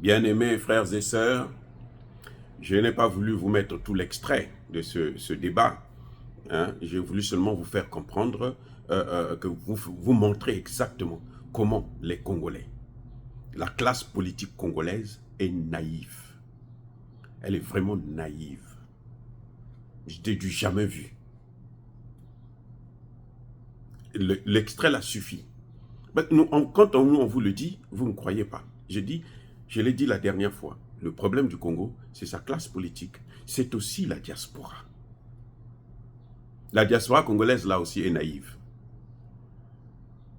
Bien-aimés frères et sœurs, je n'ai pas voulu vous mettre tout l'extrait de ce débat. Hein. J'ai voulu seulement vous faire comprendre, que vous montrer exactement comment les Congolais, la classe politique congolaise est naïve. Elle est vraiment naïve. Je n'ai du jamais vu. L'extrait là suffit. Quand on vous le dit, vous ne croyez pas. Je l'ai dit la dernière fois, le problème du Congo, c'est sa classe politique. C'est aussi la diaspora. La diaspora congolaise, là aussi, est naïve.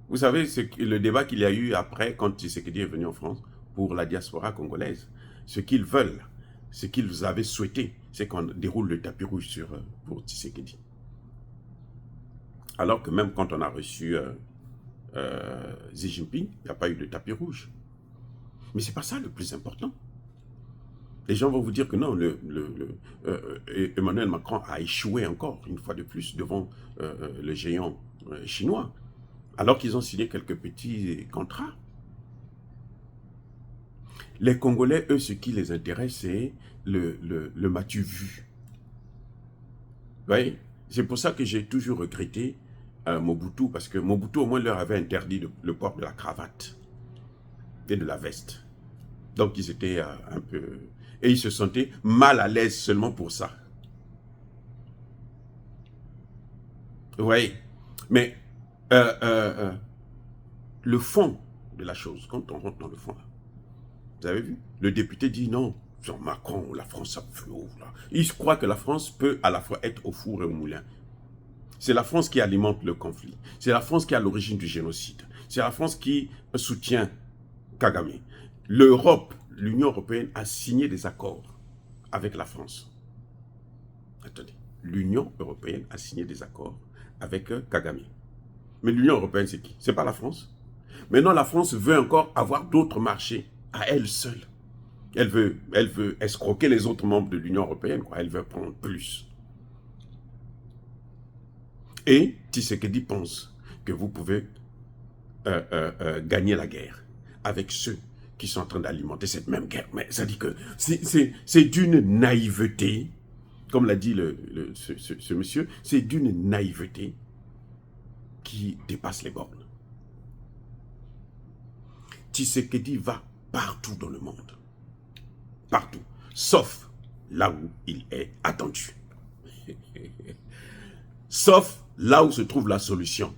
Vous savez, le débat qu'il y a eu après, quand Tshisekedi est venu en France, pour la diaspora congolaise, ce qu'ils veulent, ce qu'ils avaient souhaité, c'est qu'on déroule le tapis rouge pour Tshisekedi. Alors que même quand on a reçu Xi Jinping, il n'y a pas eu de tapis rouge. Mais ce n'est pas ça le plus important. Les gens vont vous dire que non, Emmanuel Macron a échoué encore, une fois de plus, devant le géant chinois, alors qu'ils ont signé quelques petits contrats. Les Congolais, eux, ce qui les intéresse, c'est le m'as-tu vu. Vous voyez, c'est pour ça que j'ai toujours regretté Mobutu, parce que Mobutu, au moins, leur avait interdit le port de la cravate et de la veste. Donc, ils étaient un peu... Et ils se sentaient mal à l'aise seulement pour ça. Vous voyez? Mais le fond de la chose, quand on rentre dans le fond, là, vous avez vu? Le député dit non, sur Macron, la France a flou. Il croit que la France peut à la fois être au four et au moulin. C'est la France qui alimente le conflit. C'est la France qui est à l'origine du génocide. C'est la France qui soutient Kagame. L'Europe, l'Union européenne a signé des accords avec la France. Attendez, l'Union européenne a signé des accords avec Kagame. Mais l'Union européenne, c'est qui? C'est pas la France. Maintenant, la France veut encore avoir d'autres marchés à elle seule. Elle veut escroquer les autres membres de l'Union européenne, quoi. Elle veut prendre plus. Et Tshisekedi pense que vous pouvez gagner la guerre avec ceux qui sont en train d'alimenter cette même guerre. Mais ça dit que c'est d'une naïveté, comme l'a dit ce monsieur, c'est d'une naïveté qui dépasse les bornes. Tshisekedi va partout dans le monde. Partout. Sauf là où il est attendu. Sauf là où se trouve la solution.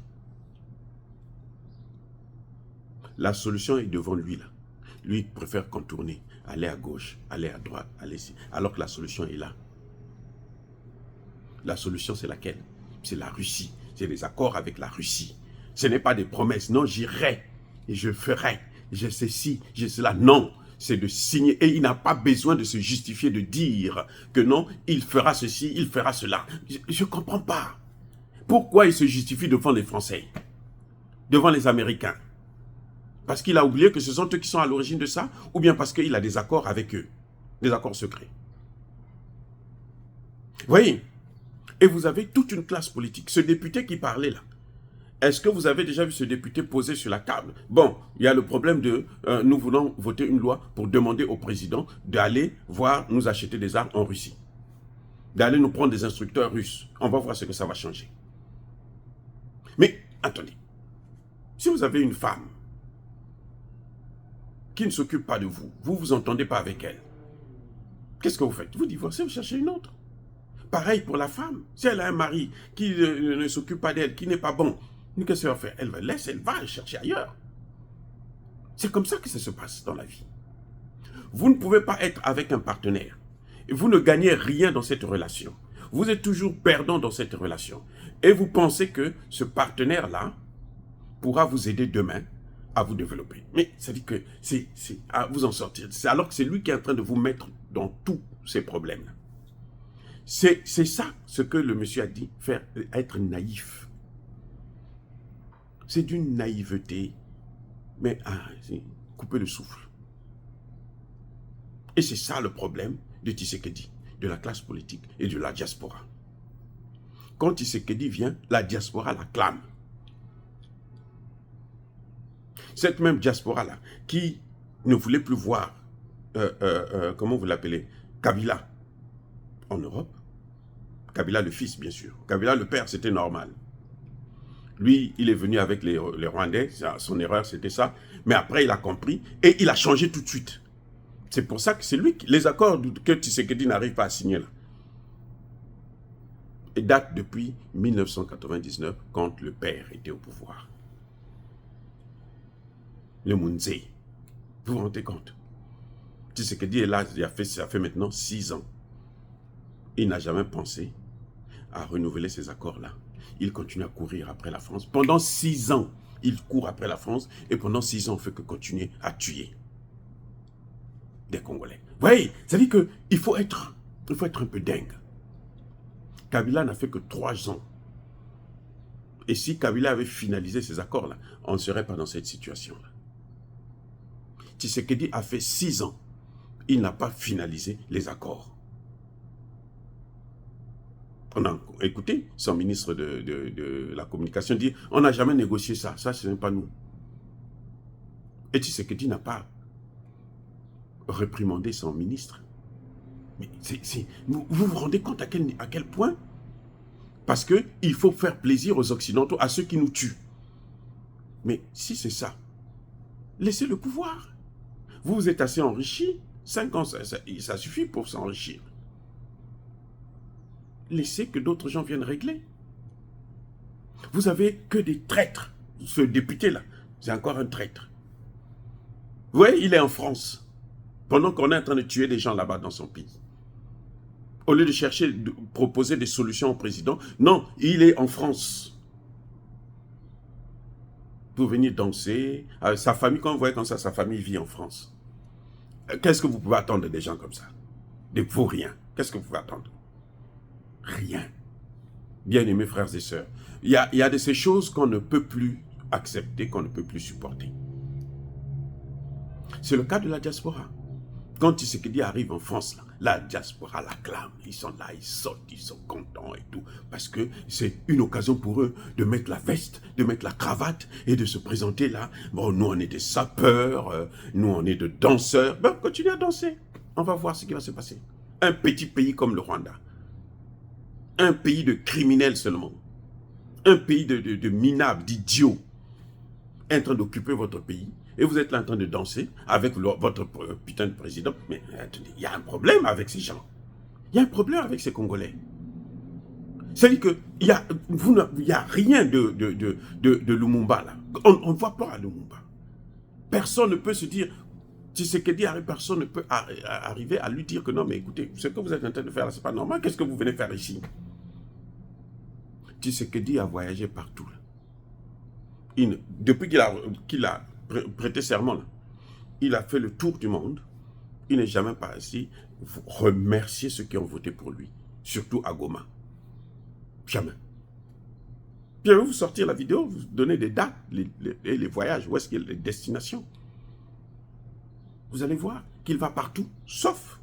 La solution est devant lui là. Lui, il préfère contourner, aller à gauche, aller à droite, aller ici, alors que la solution est là. La solution, c'est laquelle? C'est la Russie. C'est les accords avec la Russie. Ce n'est pas des promesses. Non, j'irai et je ferai. J'ai ceci, j'ai cela. Non, c'est de signer. Et il n'a pas besoin de se justifier, de dire que non, il fera ceci, il fera cela. Je ne comprends pas. Pourquoi il se justifie devant les Français, devant les Américains? Parce qu'il a oublié que ce sont eux qui sont à l'origine de ça, ou bien parce qu'il a des accords avec eux, des accords secrets. Vous voyez? Et vous avez toute une classe politique. Ce député qui parlait là, est-ce que vous avez déjà vu ce député poser sur la table? Bon, il y a le problème de nous voulons voter une loi pour demander au président d'aller voir nous acheter des armes en Russie. D'aller nous prendre des instructeurs russes. On va voir ce que ça va changer. Mais, attendez. Si vous avez une femme qui ne s'occupe pas de vous, vous ne vous entendez pas avec elle, qu'est-ce que vous faites? Vous divorcez, vous cherchez une autre. Pareil pour la femme. Si elle a un mari qui ne s'occupe pas d'elle, qui n'est pas bon, qu'est-ce qu'elle va faire? Elle va laisser, elle va chercher ailleurs. C'est comme ça que ça se passe dans la vie. Vous ne pouvez pas être avec un partenaire. Et vous ne gagnez rien dans cette relation. Vous êtes toujours perdant dans cette relation. Et vous pensez que ce partenaire-là pourra vous aider demain à vous développer. Mais ça dit que c'est à vous en sortir. C'est alors que c'est lui qui est en train de vous mettre dans tous ces problèmes. C'est ça ce que le monsieur a dit, faire être naïf. C'est d'une naïveté, mais couper le souffle. Et c'est ça le problème de Tshisekedi, de la classe politique et de la diaspora. Quand Tshisekedi vient, la diaspora l'acclame. Cette même diaspora-là, qui ne voulait plus voir comment vous l'appelez, Kabila en Europe. Kabila le fils, bien sûr. Kabila le père, c'était normal. Lui, il est venu avec les Rwandais, son erreur, c'était ça. Mais après, il a compris et il a changé tout de suite. C'est pour ça que c'est lui, les accords que Tshisekedi n'arrive pas à signer là, et datent depuis 1999, quand le père était au pouvoir. Le Munze. Vous vous rendez compte? Tshisekedi est là, ça fait maintenant 6 ans. Il n'a jamais pensé à renouveler ces accords-là. Il continue à courir après la France. Pendant 6 ans, il court après la France, et pendant 6 ans, on ne fait que continuer à tuer des Congolais. Vous voyez, ça veut dire qu'il faut être un peu dingue. Kabila n'a fait que 3 ans. Et si Kabila avait finalisé ces accords-là, on ne serait pas dans cette situation-là. Tshisekedi a fait 6 ans. Il n'a pas finalisé les accords. On a écouté son ministre de la communication dire « On n'a jamais négocié ça, ça ce n'est pas nous ». Et Tshisekedi n'a pas réprimandé son ministre. Mais vous vous rendez compte à quel point? Parce qu'il faut faire plaisir aux Occidentaux, à ceux qui nous tuent. Mais si c'est ça, laissez le pouvoir. Vous vous êtes assez enrichi, 5 ans, ça suffit pour s'enrichir. Laissez que d'autres gens viennent régler. Vous avez que des traîtres. Ce député-là, c'est encore un traître. Vous voyez, il est en France, pendant qu'on est en train de tuer des gens là-bas dans son pays. Au lieu de chercher, de proposer des solutions au président, non, il est en France. Pour venir danser, avec sa famille, quand vous voyez comme ça, sa famille vit en France. Qu'est-ce que vous pouvez attendre des gens comme ça? Des vauriens. Qu'est-ce que vous pouvez attendre? Rien. Bien-aimés frères et sœurs, il y a de ces choses qu'on ne peut plus accepter, qu'on ne peut plus supporter. C'est le cas de la diaspora. Quand Tshisekedi arrive en France, là, la diaspora l'acclame. Ils sont là, ils sortent, ils sont contents et tout. Parce que c'est une occasion pour eux de mettre la veste, de mettre la cravate et de se présenter là. Bon, nous on est des sapeurs, nous on est de danseurs. Ben, continuez à danser. On va voir ce qui va se passer. Un petit pays comme le Rwanda. Un pays de criminels seulement. Un pays de minables, d'idiots. En train d'occuper votre pays. Et vous êtes là en train de danser avec votre putain de président. Mais attendez, il y a un problème avec ces gens. Il y a un problème avec ces Congolais. C'est-à-dire qu'il n'y a rien de Lumumba là. On ne voit pas à Lumumba. Personne ne peut se dire, Tshisekedi arrive, personne ne peut arriver à lui dire que non, mais écoutez, ce que vous êtes en train de faire là, c'est pas normal. Qu'est-ce que vous venez faire ici? Tshisekedi a voyagé partout. Là. Depuis qu'il a prêté serment, là, il a fait le tour du monde. Il n'est jamais parti remercier ceux qui ont voté pour lui. Surtout à Goma. Jamais. Puis je vais vous sortir la vidéo, vous donner des dates, les voyages, où est-ce qu'il y a les destinations. Vous allez voir qu'il va partout, sauf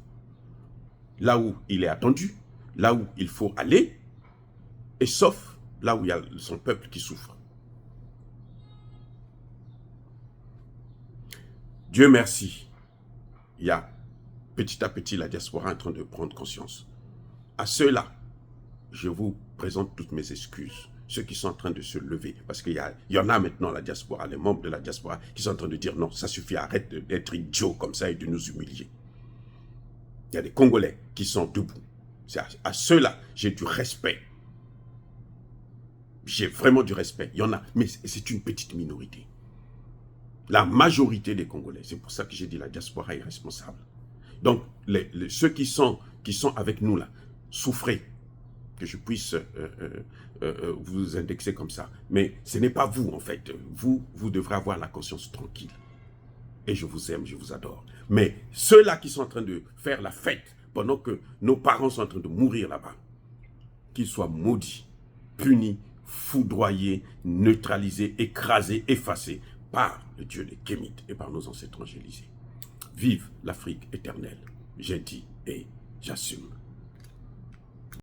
là où il est attendu, là où il faut aller, et sauf là où il y a son peuple qui souffre. Dieu merci, il y a petit à petit la diaspora en train de prendre conscience. À ceux-là, je vous présente toutes mes excuses. Ceux qui sont en train de se lever, parce qu'il y en a maintenant la diaspora, les membres de la diaspora, qui sont en train de dire non, ça suffit, arrête d'être idiot comme ça et de nous humilier. Il y a des Congolais qui sont debout. À ceux-là, j'ai du respect. J'ai vraiment du respect. Il y en a, mais c'est une petite minorité. La majorité des Congolais, c'est pour ça que j'ai dit la diaspora est responsable. Donc, ceux qui sont avec nous là, souffrez que je puisse vous indexer comme ça. Mais ce n'est pas vous en fait. Vous devrez avoir la conscience tranquille. Et je vous aime, je vous adore. Mais ceux-là qui sont en train de faire la fête pendant que nos parents sont en train de mourir là-bas, qu'ils soient maudits, punis, foudroyés, neutralisés, écrasés, effacés par le Dieu des Kémites et par nos ancêtres angélisés. Vive l'Afrique éternelle. J'ai dit et j'assume.